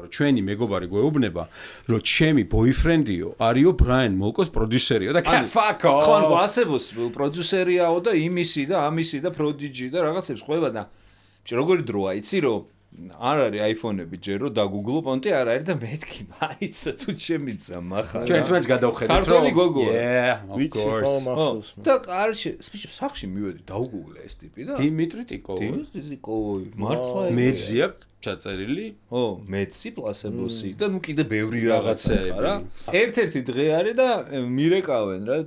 რომ ჩვენი მეგობარი გვეუბნება, რომ ჩემი ბოიფრენდიო არისო ბრაიან მოლკოს პროდიუსერიო და fuck off. ხო, ასებოს პროდიუსერიაო და იმისი და ამისი და პროდიჯი და რაღაცებს ყვება და როგორი დროა, იცი რომ არ არის iPhone-ები ჯერ რომ დაგუგლო პონტი არ არის და მეთქი მაიცა თუ შემიძა მახა. ჩვენ ერთმანეთს გადავხედეთ რომ ქართველი გოგოა. Yeah, of course. და არში სახში მივედი დაუგუგლე ეს ტიპი და დიმიტრი ტიკოვი. დიმიტრი მართლა მეძი აქვს ჩაწერილი? ო, მეცი პლასებოსი და ნუ კიდე ბევრი რაღაცაა რა. ერთ-ერთი დღე არის და მირეკავენ რა.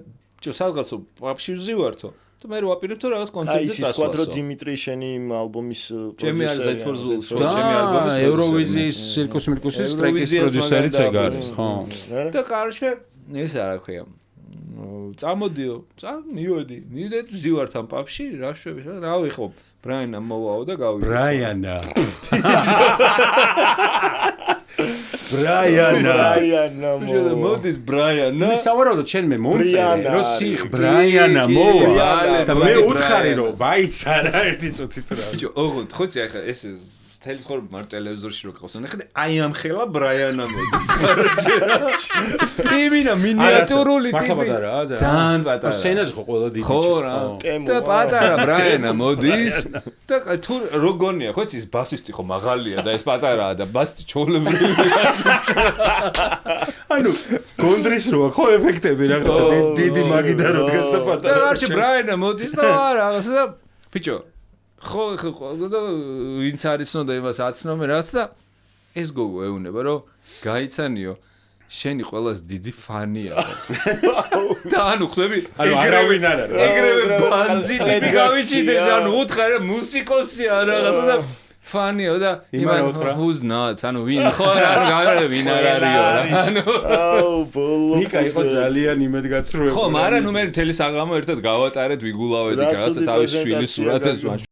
სადღაც პაპში ვზივართო. და მე ვაპირებ თუ რაღაც კონცერტზე წასვლას. აი, ის კვადრო დიმიტრი შენი ალბომის ჩემი არის ზეთფორზულს, ხო, ჩემი ალბომის ევროვიზიის სირკუს მირკუსის ტრეკის პროდიუსერიც ეგ არის, ხო. და კარჩე ეს რა ქვია. წამოდიო, მივედი, მივიდეთ ვზივართ ამ პაპში, რა შვები, რა ვიხო, ბრაიანა მოვაო და გავიდე. ბრაიანა. ბრაიანა მოდის ბრაიანა. სავარაუდოდ ჩვენ მე მომწერე, რომ სიხ ბრაიანა მოვა და მე უთხარი რომ ბაიცა რა ერთი წუთით რა. ბიჭო, ოღონდ ხოცი ახლა ეს თელი ცხოვრება მარტო ტელევიზორში რო ყავს, ნახე და აი ამ ხელა ბრაიანა მოდის. იმინა მინიატურული ტიპი. მართლა პატარაა, ძალიან პატარა. სცენაზე ხო ყველა დიდი. ხო რა. და პატარა ბრაიანა მოდის და თუ როგონია, ხო ის ბასისტი ხო მაღალია და ეს პატარაა და ბასისტი ჩოლებრივია. ანუ გონდრის როა ხო ეფექტები რაღაცა დიდი მაგიდა რო დგას და პატარა. და არჩი ბრაიანა მოდის და რაღაცა და ბიჭო ხო და ვინც არის ცნობდა იმას აცნობე რაც და ეს გოგო ეუნება რომ გაიცანიო შენი ყველაზე დიდი ფანია და ანუ ხვდები არავინ არ არის ეგრევე ბანძი ტიპი გავიჩინე ანუ უთხარ მუსიკოსია რაღაცა და ფანიო და იმან who's not ანუ ვინ ხო ანუ ვინ არ არისო რა ანუ აუ ბოლო ნიკა იყო ძალიან იმედგაცრუებული ხო მაგრამ ნუ მე მთელი საღამო ერთად გავატარეთ ვიგულავედი რაღაცა თავის შვილის სურათებს